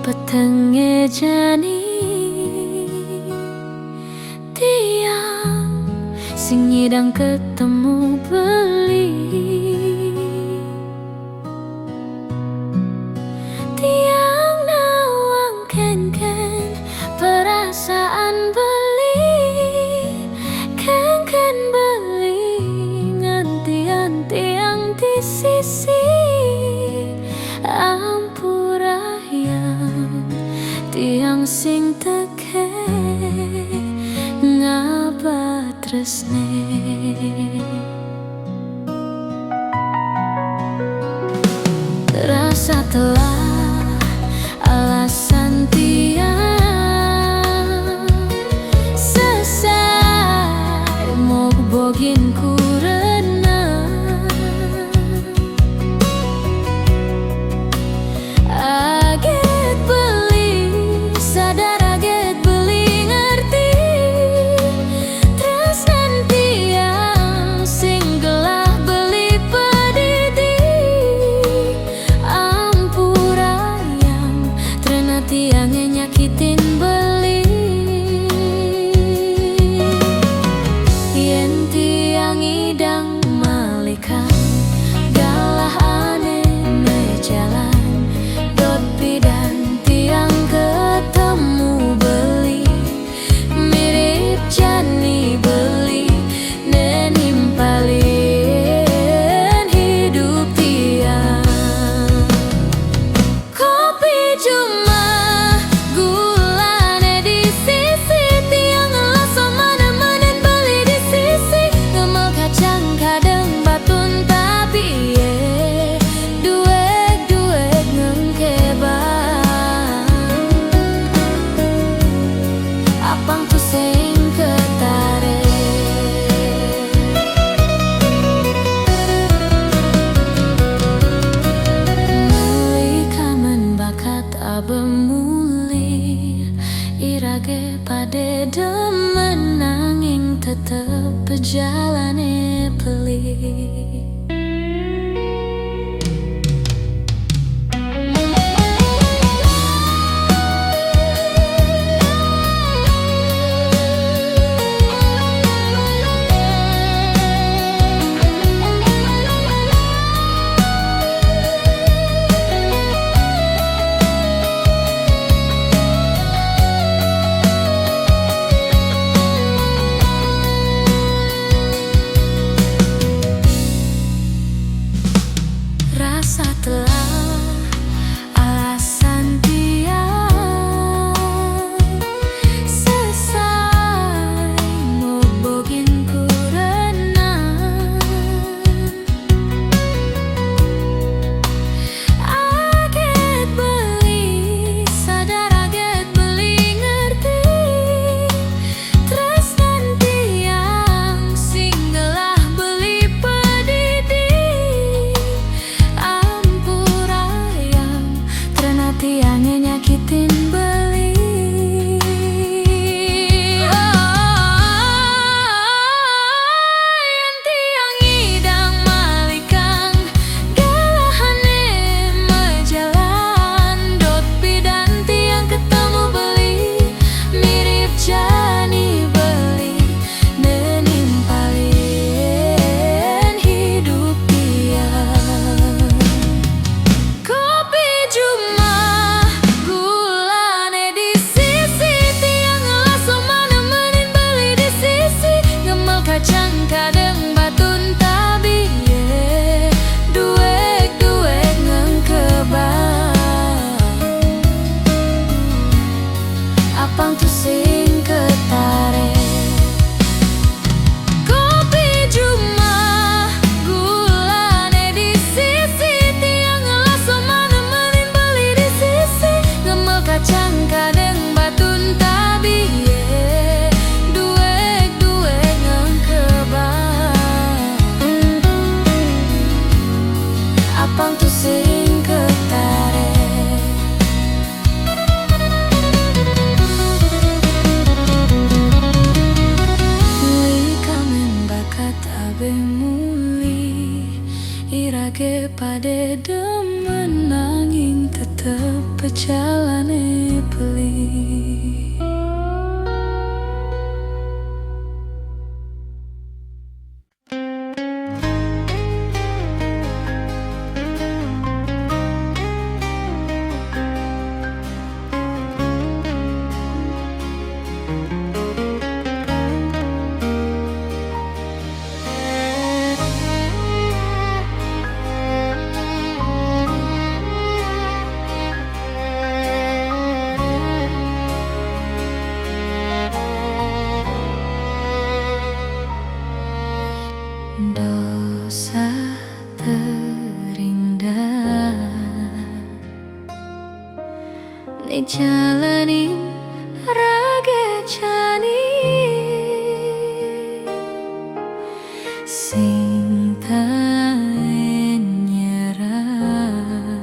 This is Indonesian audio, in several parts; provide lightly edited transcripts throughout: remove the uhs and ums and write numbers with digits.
petenge jani tiang sing nyidang ketemu beli, tiang nawang ken-ken perasaan beli, ken-ken beli ngantian tiang di sisi ampurayang tiang sing teke ngapa tresne. Rasa telah alasan tiang sesai mau bogin kurena aget beli sadar aget beli ngerti terus nanti yang sing gelah beli pedidi ampurayang trenati yang nyakitin beli yen tiang idang malikan galah ane mejalan dot bidan tiang ketemu beli mirip jani beli nenimpalin hidup tiang kopi cuma gulane di sisi tiang ngeloso mana-manen beli di sisi ngemel kacang kadang batun tapi ye duek-duek ngengkebang apang tuh sing ketare muli kamen bakat abemuli irage pade demen nanging tetep pejalane pelih. Rasa telah alasan tiang sesai mau bogin kurena aget beli sadar aget beli ngerti terus nanti yang sing gelah beli pedidi ampurayang trenati yang nyakitin beli yen tiang idang malikang galahane mejalan dot bidan tiang ketemu beli mirip jani beli nenimpalin hidup tiang kopi cuma gula jalane beli. Dosa terindah ni jalanin raga jani sing taen nyerah.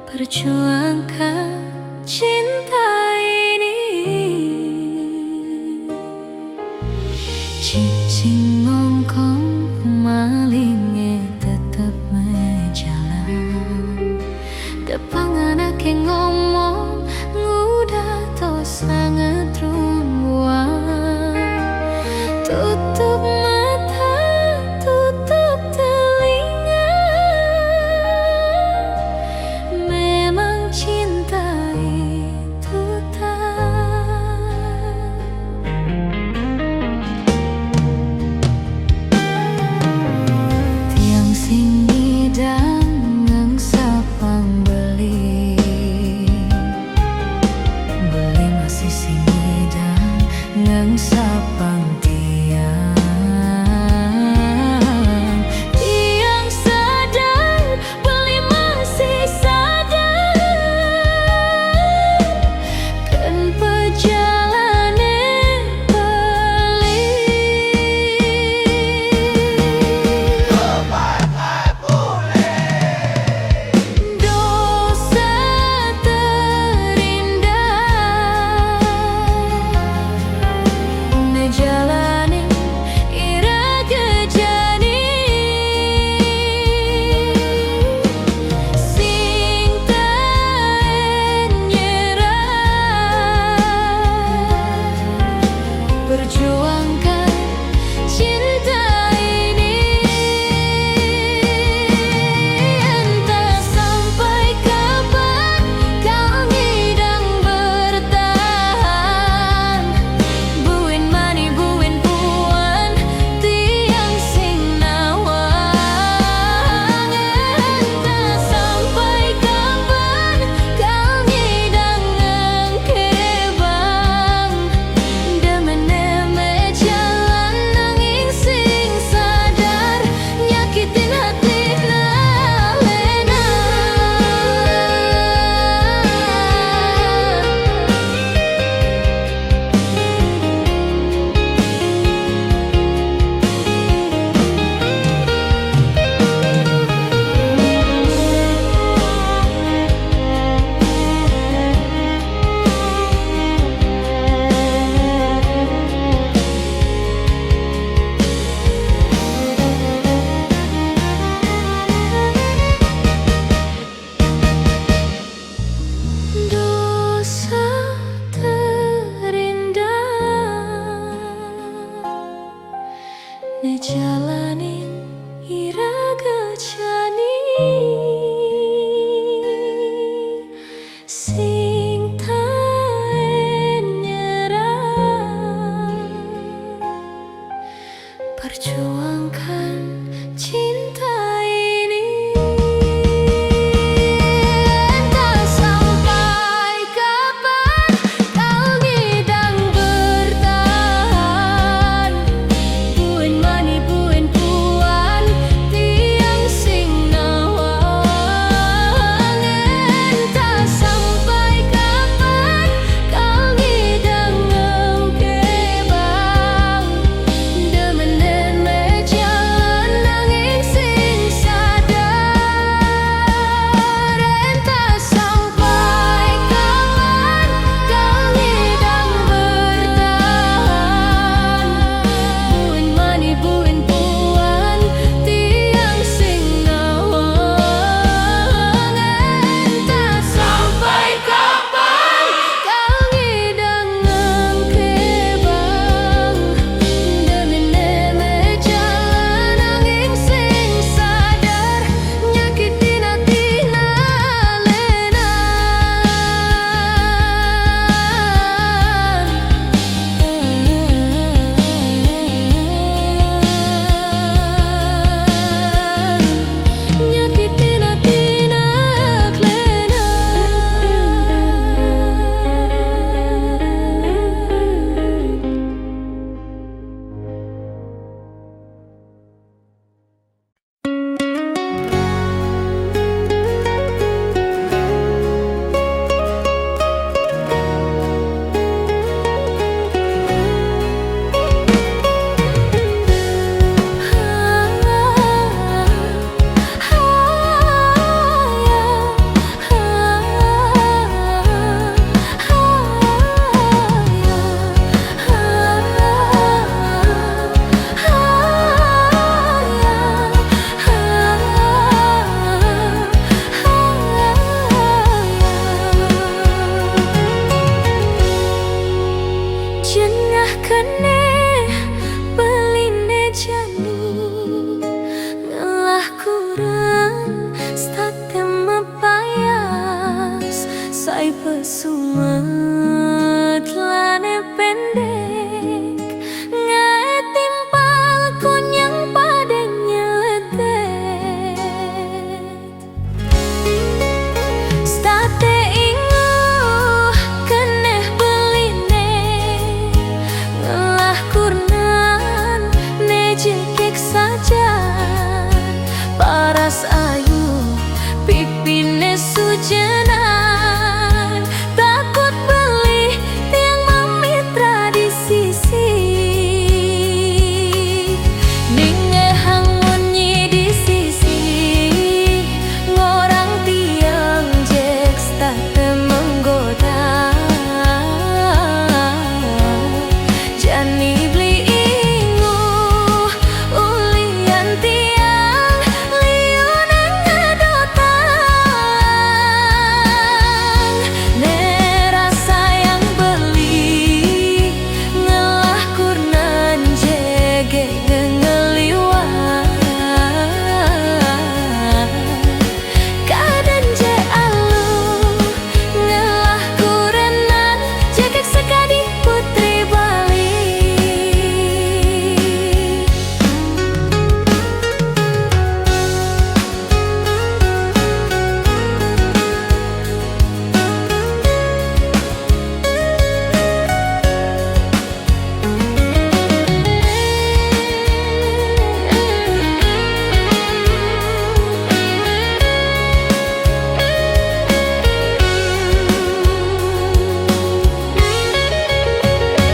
Perjuangkan cinta ini, cincin ngongkong malingnya tetap menjalan. Depan anak yang ngomong ngudah to sangat rumbuan. Tutup mata, tutup telinga, memang cinta itu tak. Tiang sing ngidang ngang sapang beli pesumet lane pendek ngae timpal kunyang padeng nyeletet state ingo keneh beline ngelah kurnan nejekek saja paras ayu pipine sujenan takut beli tiang mamitra di sisi ningehang munyi di sisi ngorang tiang jek state menggoda jani beli ingu ulian tiang liuneng ngedotang nerasa yang beli ngelah kurnan jege ngeliwat kaden je alu ngelah kurenan jegek sekadi putri Bali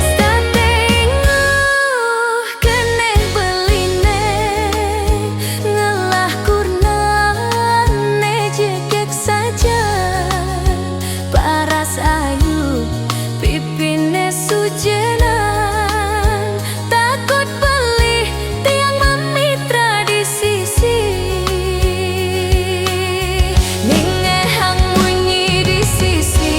state ingu keneh beline ngelah kurnan nejekek saja paras ayu pipine sujenan takut beli tiang mamitra di sisi ningehang munyi di sisi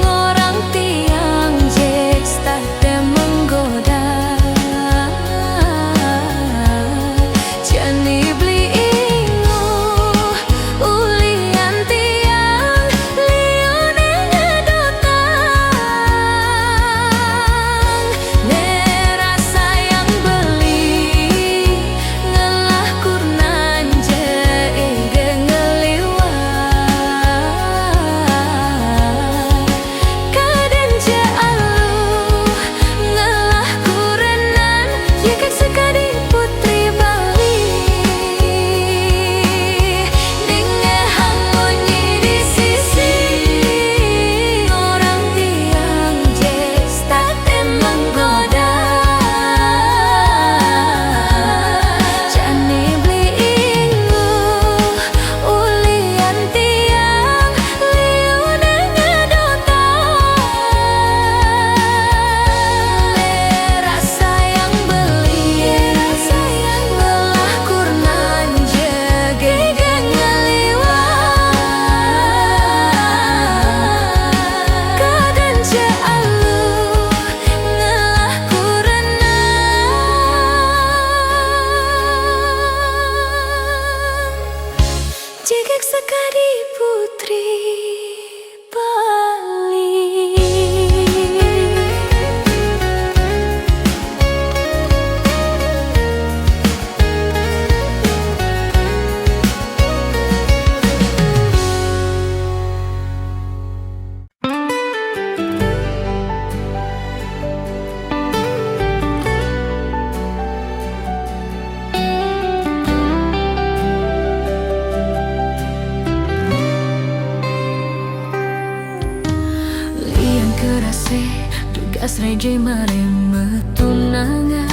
ngorang tiang jek state menggoda jani beli ingu ulian tiang liuneng ngedotang nerasa yang beli ngelah kurnan jege ngeliwat kaden je alu ngelah kurenan jegek sekadi putri Bali ningehang munyi di sisi ngorang tiang jek state menggoda jani beli ingu ulian tiang liuneng ngedotang nerasa yang beli ngelah kurnan jege ngeliwat kaden je alu ngelah kurenan jegek sekadi putri Bali. Lian kerase tugas reje mare metunangan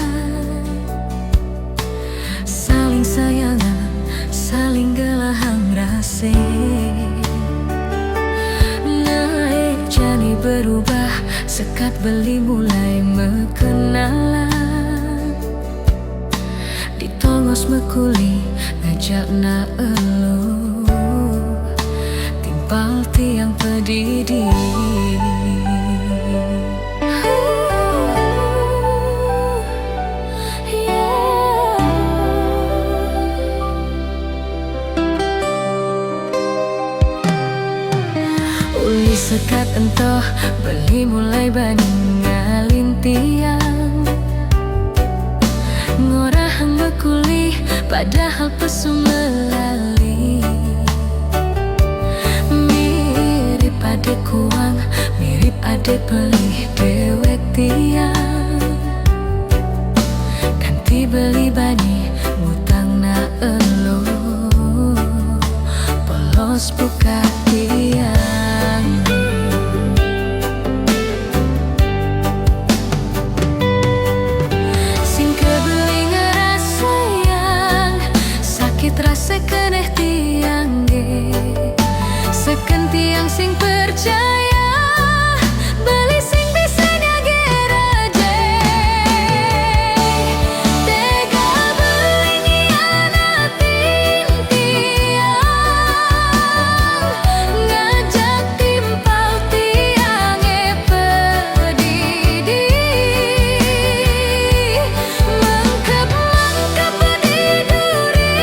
saling sayangan saling gelahang rase naik jadi berubah sekat beli mulai mekenalan ditongos mekuli ngajak na elu timpal tiang pedidi Sekat entoh beli mulai bani ngalintiang ngorahang bekulih padahal pesu melali. Mirip ade kuang, mirip ade pelih dewek tiang. Ganti beli bani ngutang na elo, polos buka tiang. Rasa keneh tiang ge, seken tiang sing percaya, beli sing bisa nyageraje. Tega beli ngianatin tiang, ngajak timpal tiang pedidi. Mangkep-mangkep pediduri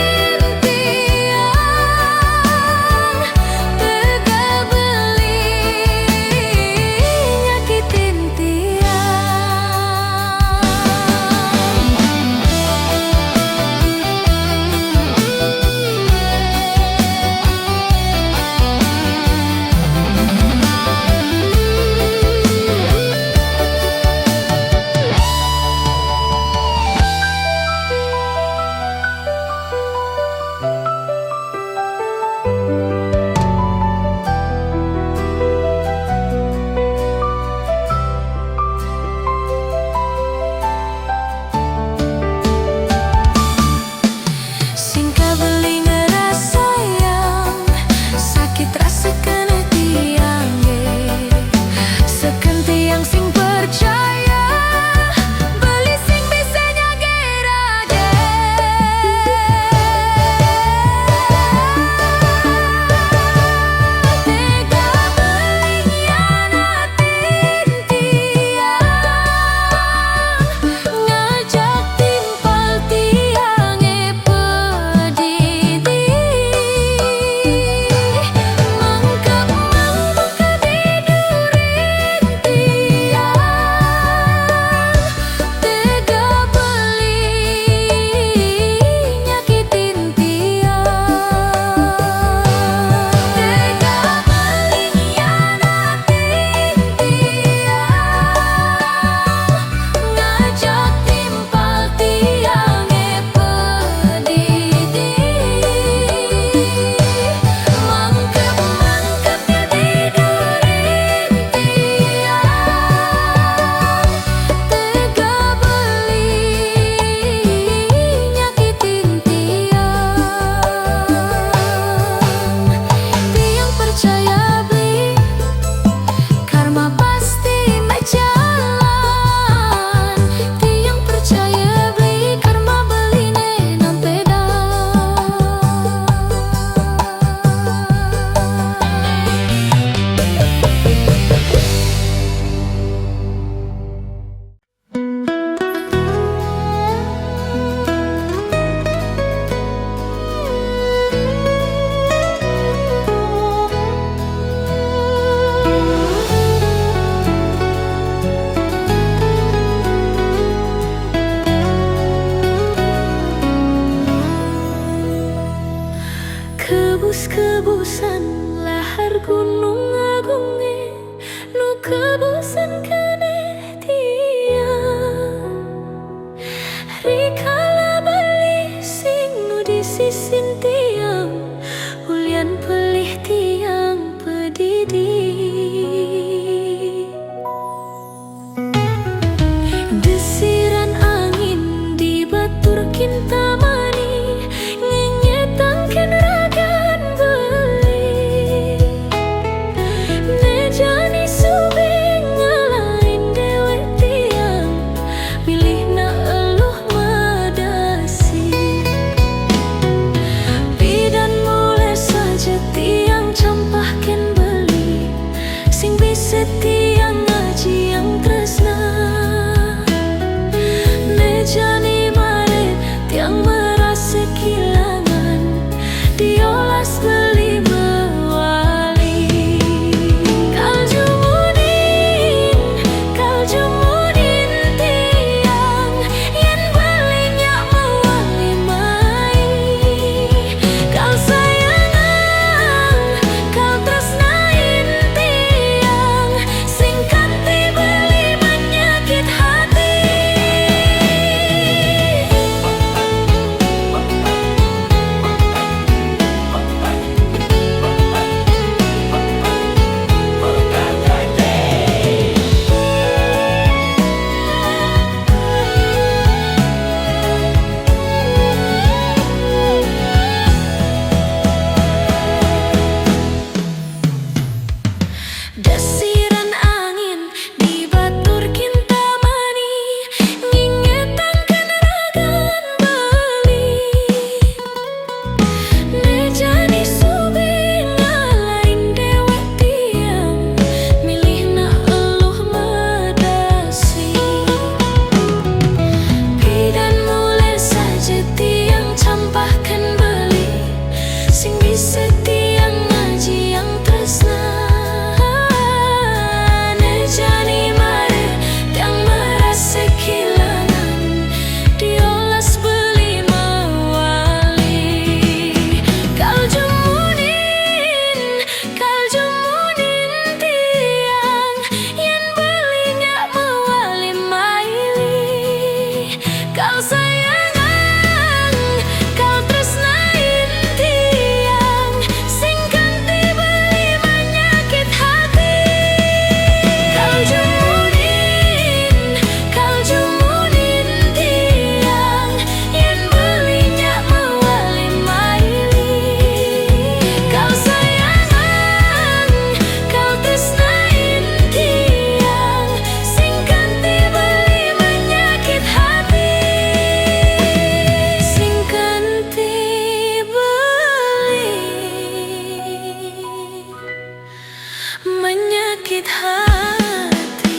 sakit hati.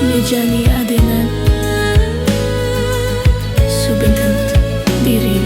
Nejani adenan subentang diri.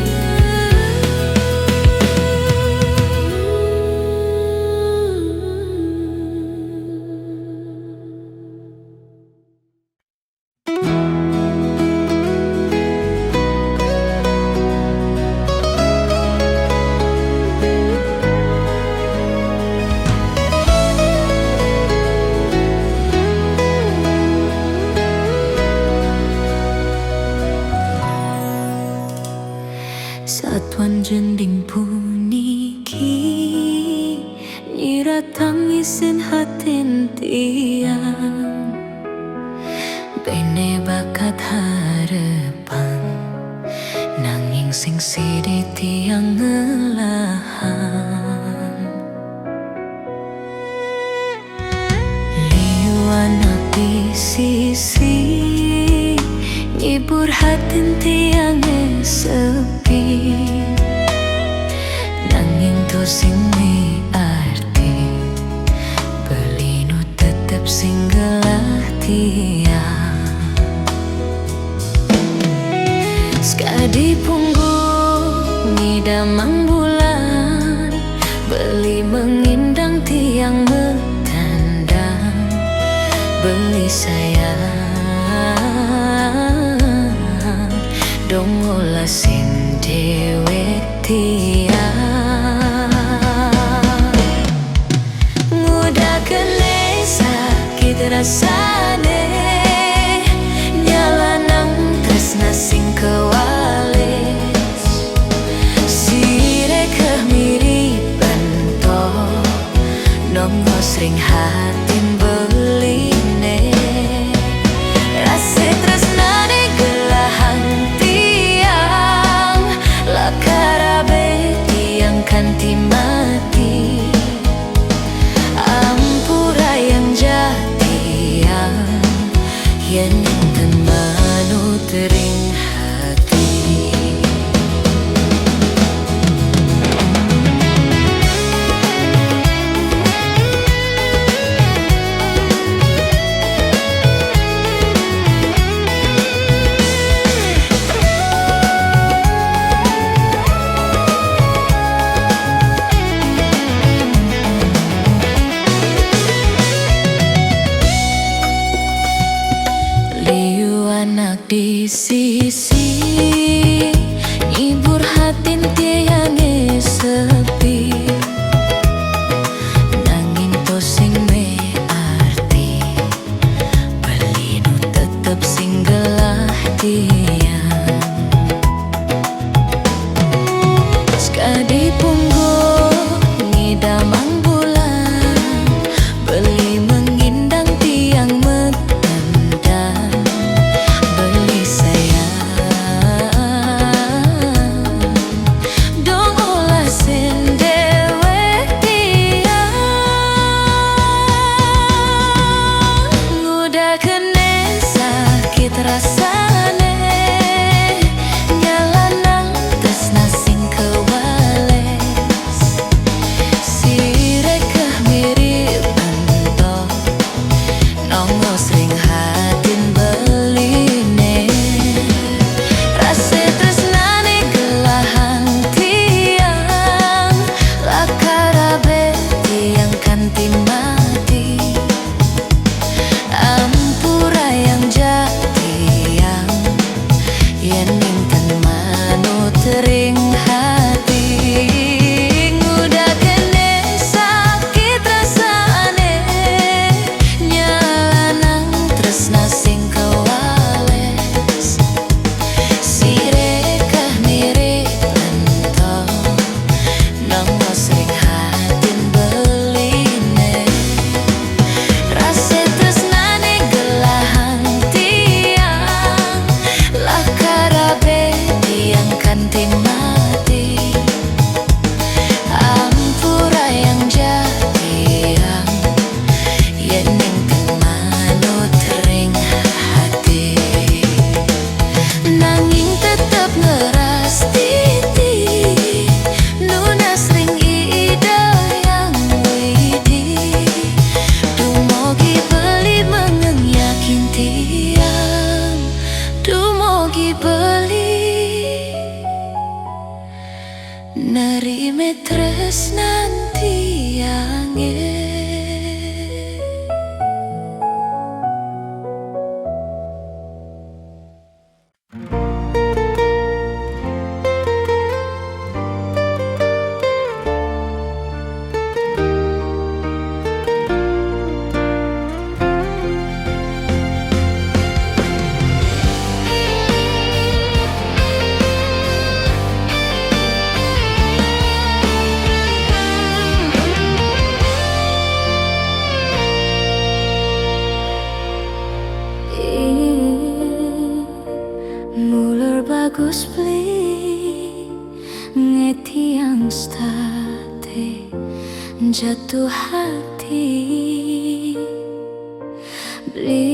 Satuan jending puniki nyira tangisin hatin tiang bene bakat harapan nanging sing sidi tiang ngelahan liu anak di sisi nyibur hatin tiang sepi nanging to sing mi arti pelinu tetep sing gelah tiang sekadi punggung ngidamang bulan beli mengindang tiang metandang beli sayang dong olah sing dewek tiang ngudah kene sakit rasane nyalanang tresna sing kewales sire kemiripan to nonggo sering hatin beline rasa tresnane gelahang karabe tiang kanti mati ampura yang jati yang enten manut ring hati. Anak di sisi nyibur hatin tiang sepi nanging to sing me arti pelinu tetep sing gelah tiang sekadi punggung ngidamang bulan beli mengindang tiang metendang beli sayang dong olah sen dewek tiang ngudah kene sakit rasane nyalanang tresna sing kewales sire keh mirip ento nonggo sering hatin beline rasa tresnane gelahang tiang lakarabe tiang kanti mati ampura yang jati yang inten manut ring hati ngudah kene sakit rasane nyalanang tresna sing kewales sire kah mirip ento nonggo sering hatin beline rasa tresnane gelahang tiang lakarabe tiang kanti mati ampura yang jati yang inten manut ring hati nanging tetep ngeras titi nunas ring tresnan tiange. Mulur bagus beli ngetiang state jatuh hati beli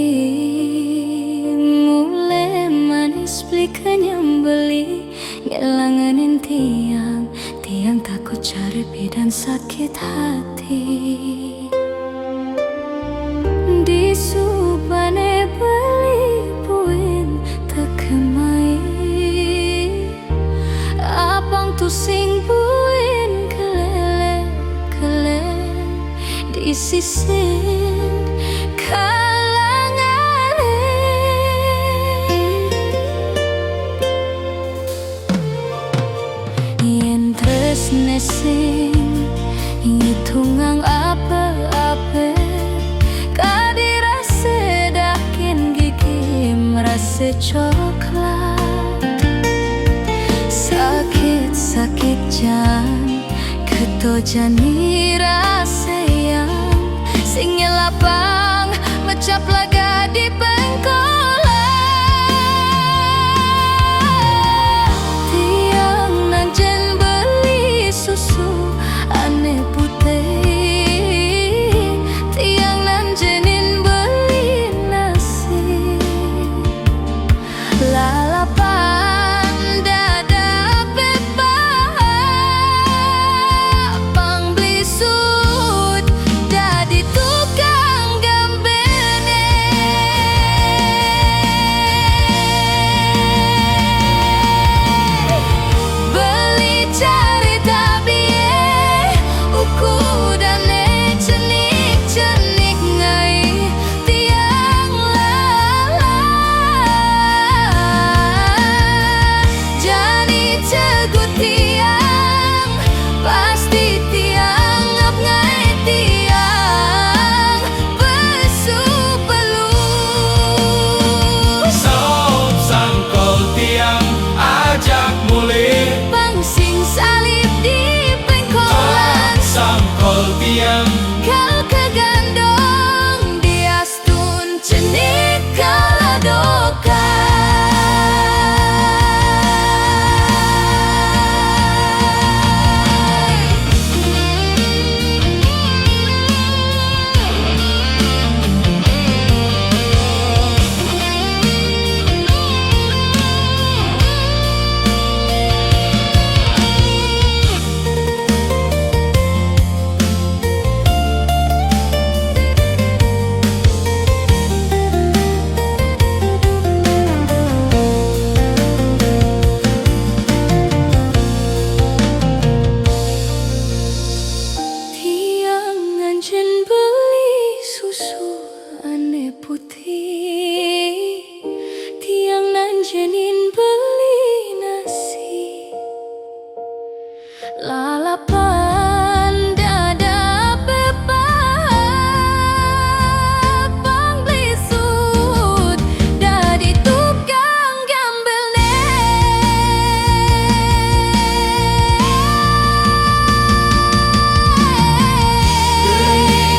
mulai manis beli kenyambeli ngelanganin tiang takut cari bidan sakit hati di subane beli puin tekemai abang tu sing buin kelele di sisin kalangane yen tresne sing ngitungang apa-apa kadira sedakin gigi merasa coklat sakit jan ketojan rasa yang sing lapang mecap laga di pengkolan tiang nanjen beli susu aneh putih tiang nanjenin beli nasi lalapan dada pepa pang beli sud dadi tukang gambene beli cari tabie ukudane cenik ngai tiang lala jani cegut tiang pasti tiang ngap ngai tiang besu pelus Sop sangkol tiang ajak muli pangsing salib di pengkolan sangkol tiang kau kegandong diastun cenik kaladoka tiang nganjen beli susu aneh putih tiang nanjenin beli nasi lalapan dada pepa pang beli sud dadi tukang gambelne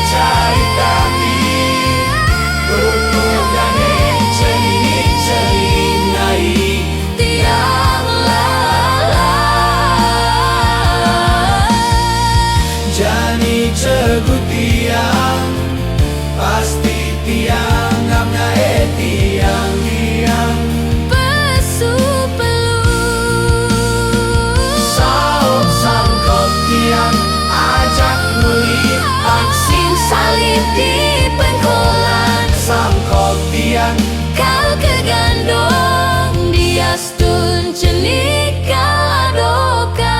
cari tapi ukudane cenik nai tiang lala jani cegut tiang pasti tiang ngap ngai tiang besu pelus Sop sangkol tiang ajak muli pangsing salib di pengkolan sangkol tiang kau kegandong diastun cenik kaladoka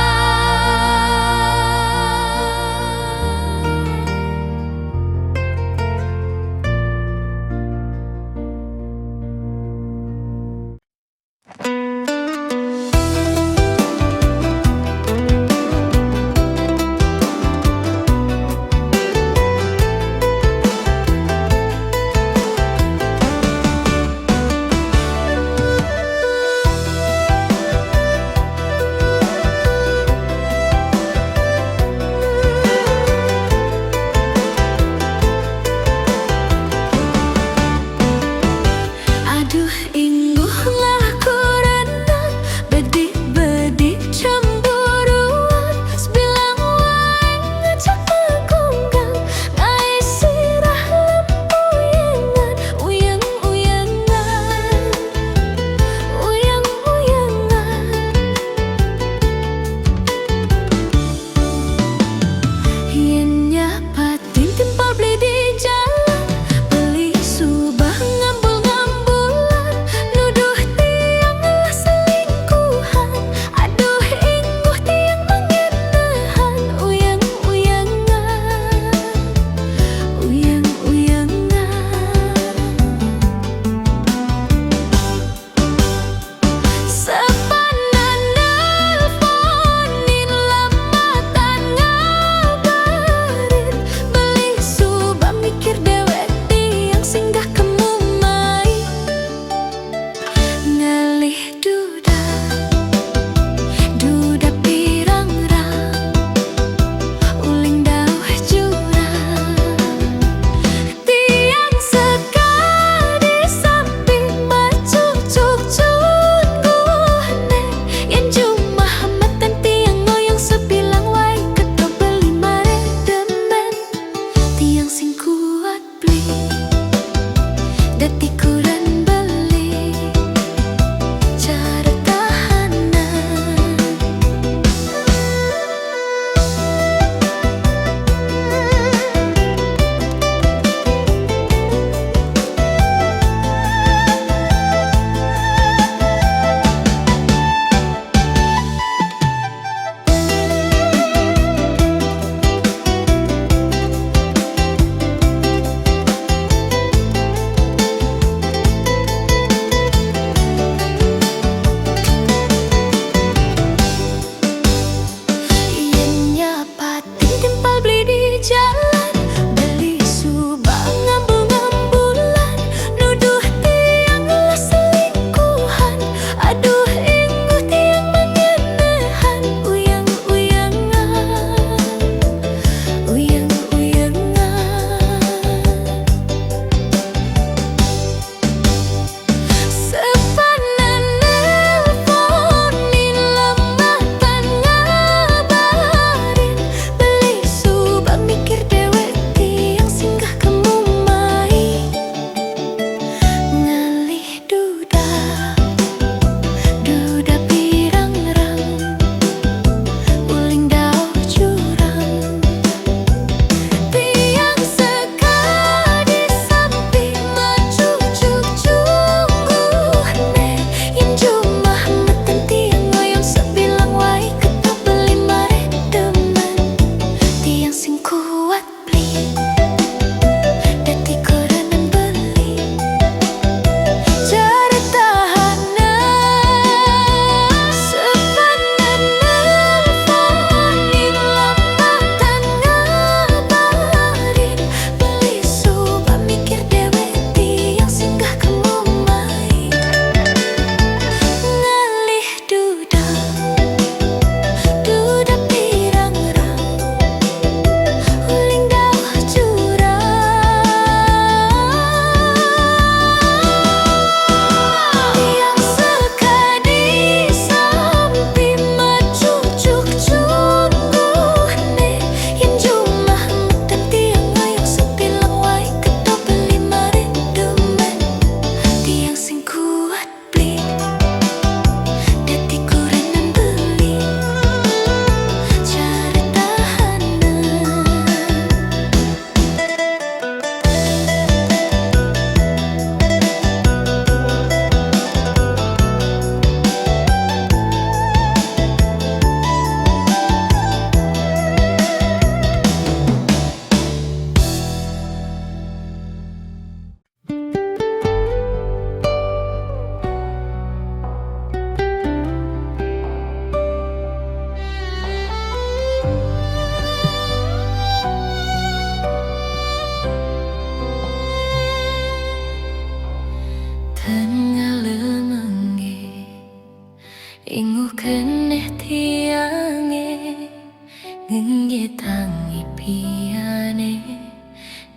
tangi piane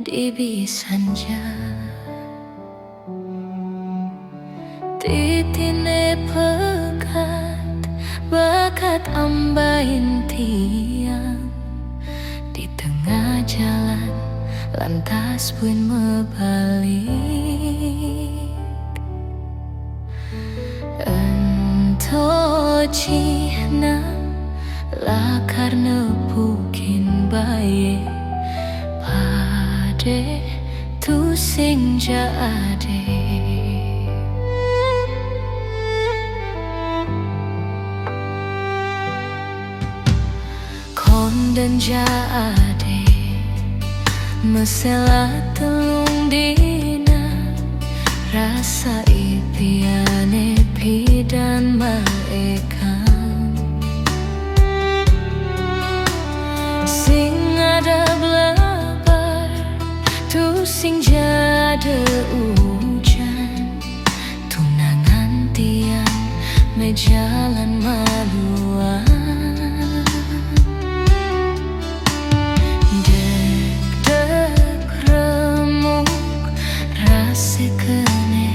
di bisanja titine pekat bakat ambain tiang di tengah jalan lantas pun membalik ento cina lah karena pukin baye pade tu sing jade kon dan jade mesela telung dina rasa ipiane pidan maekan sing ada belabar tu sing jade hujan tunangan tiang mejalan maluan deg-deg remuk rasa kene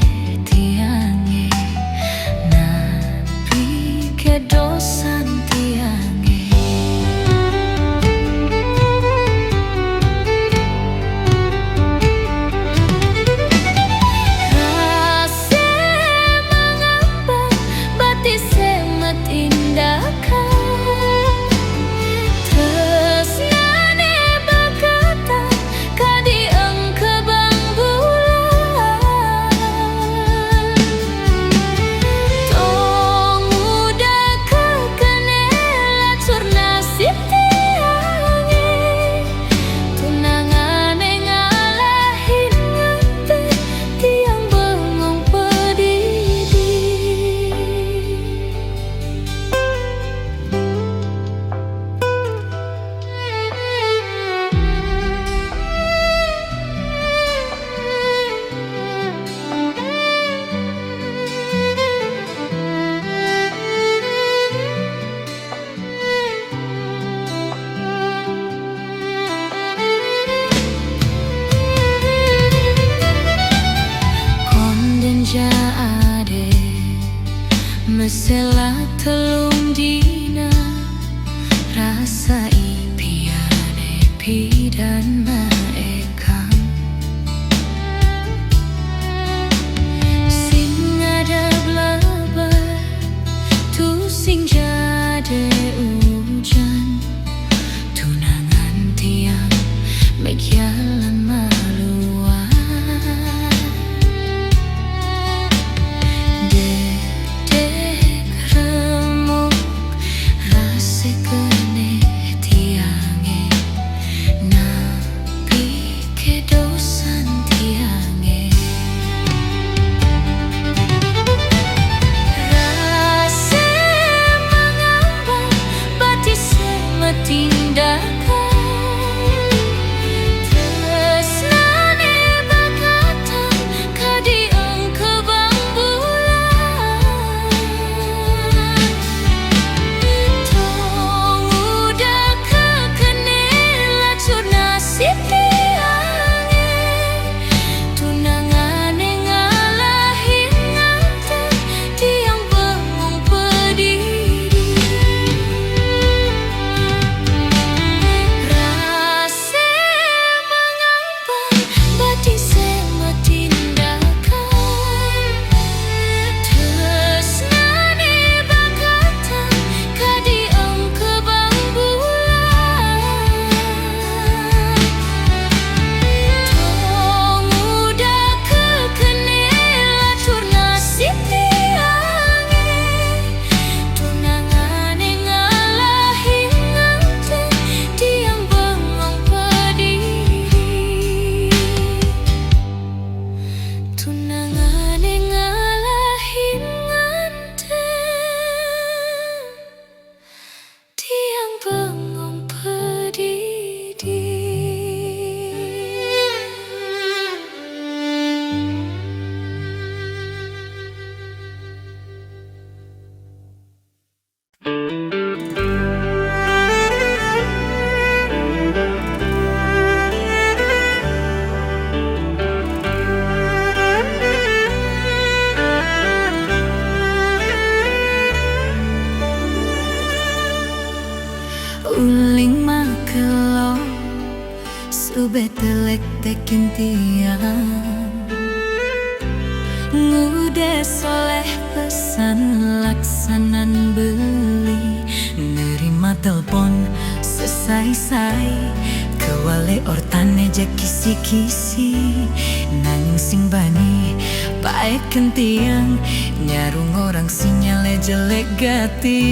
tiange napi ke dosan tiange rasa mengapa bati semat indahkan ku betelek tekin tiang ngude soleh pesan laksanan beli nerima telepon selesai kewale ortane je kisi-kisi nanging sing bani paeken tiang nyarung orang sinyale jelek gati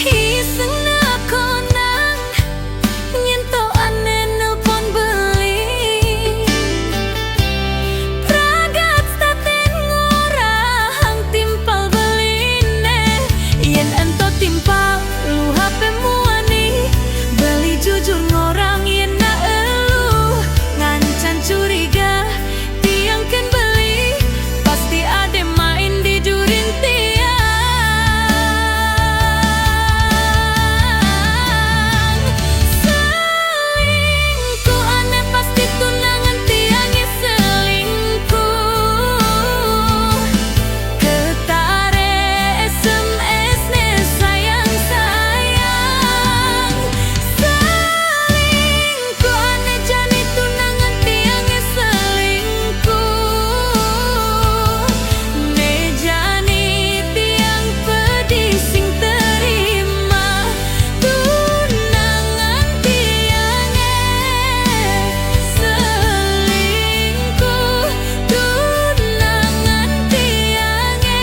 iseng na konang nyentuh ane nelpon beli pragat staten ngorang timpal beline yen ento timpal lu HP muani beli jujur ngorang yen na elu ngancan curiga tiang kan beli pasti ada main di durin tiang selingkuh ane pasti tunangan tiangnya selingkuh ketare SMS ne sayang-sayang selingkuh ane jani tunangan tiangnya selingkuh ne jani tiang pedih sing terima tunangan tiangnya selingkuh tunangan tiangnya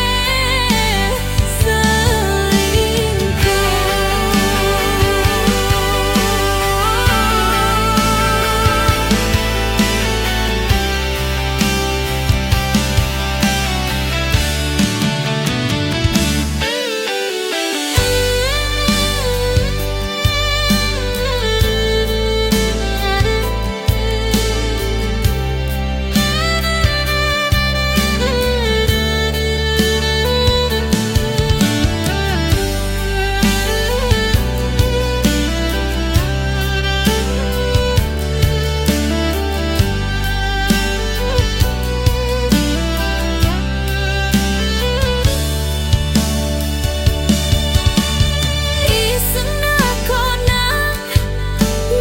iseng na konang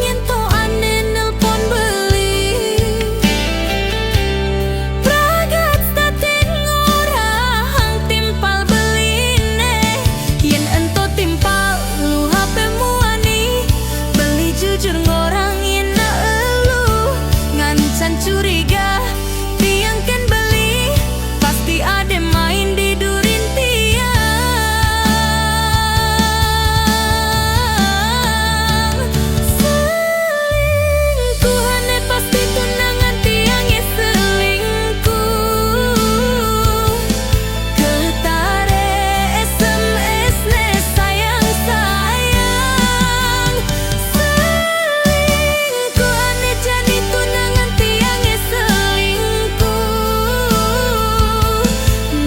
nyentuh ane nelpon beli pragat staten ngorang timpal beline yen ento timpal lu HP muani beli jujur ngorang yen na elu ngancan curiga tiang kan beli pasti ada main di durin tiang selingkuh ane pasti tunangan tiangnya selingkuh ketare SMS ne sayang-sayang selingkuh ane jani tunangan tiangnya selingkuh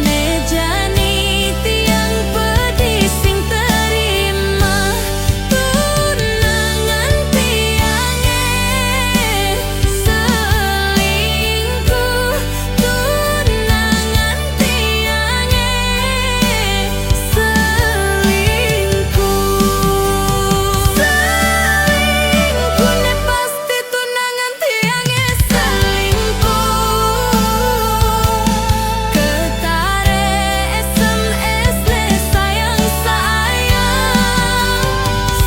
ne jani tiang pedih sing terima tunangan tiangnya selingkuh tunangan tiangnya selingkuh selingkuh ne pasti tunangan tiangnya selingkuh ketare SMS ne sayang-sayang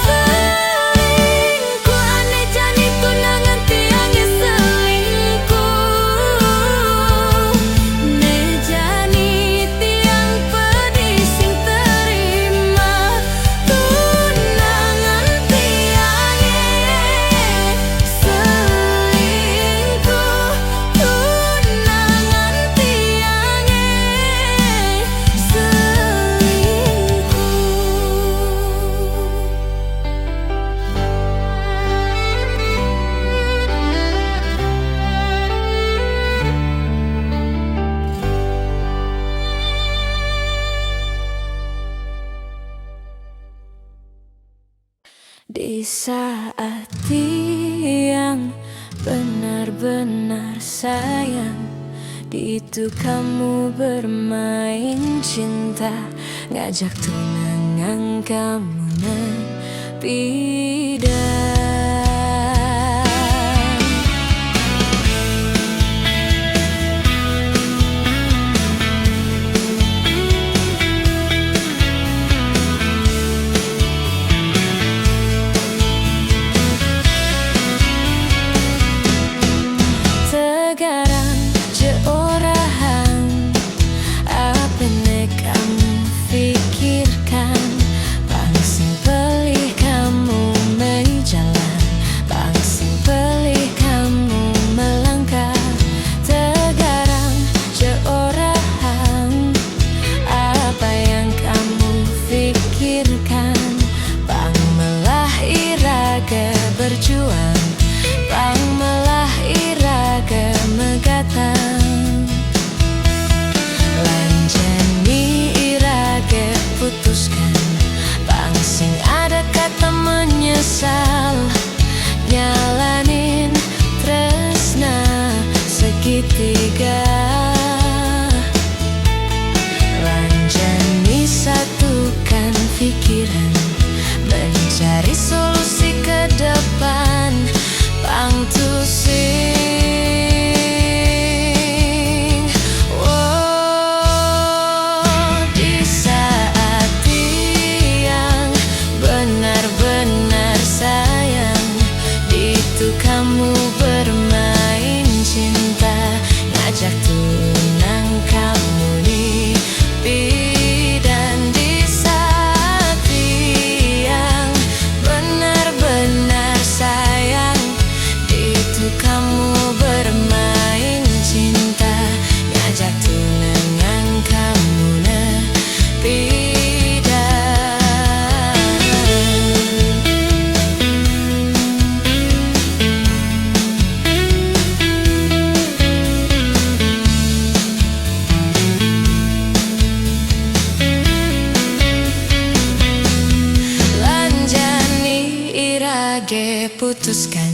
selingkuh ane jani tunangan tiangnya selingkuh ne jani tiang pedih sing terima tunangan tiangnya selingkuh tunangan tiangnya di saat tiang benar-benar sayang di itu kamu bermain cinta ngajak tunangan kamu nepi dah bage putuskan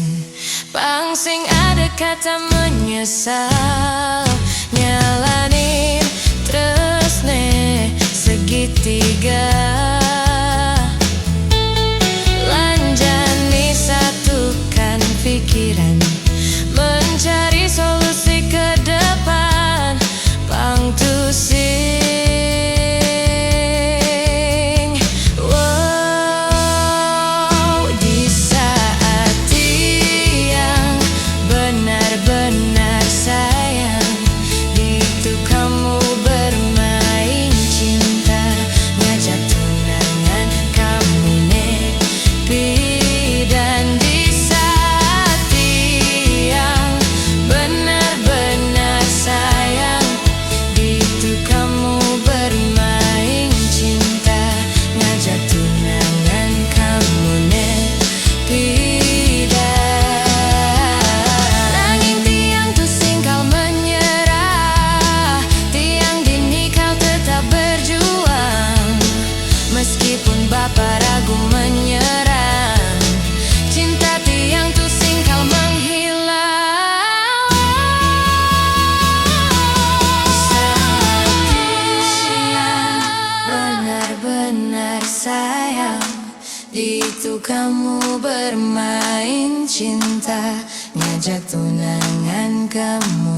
Pang sing ada kata menyesal Nyalanin terus nih segitiga Lanjani satukan pikiran Mencari solusi ke depan Pang tusing Wow, di saat yang benar-benar sayang Itu kamu bermain cinta Ngajak tunangan kamu nepi Dan di saat yang benar-benar sayang Itu kamu bermain cinta Ngajak tunangan kamu nepi Nanging tiang tusing kau menyerah Tiang dini kau tetap berjuang Meskipun bapak ragu menyerang Cinta tiang tusing kau menghilang Saat yang benar-benar sayang Itu kamu bermain cinta Ngajak tunangan kamu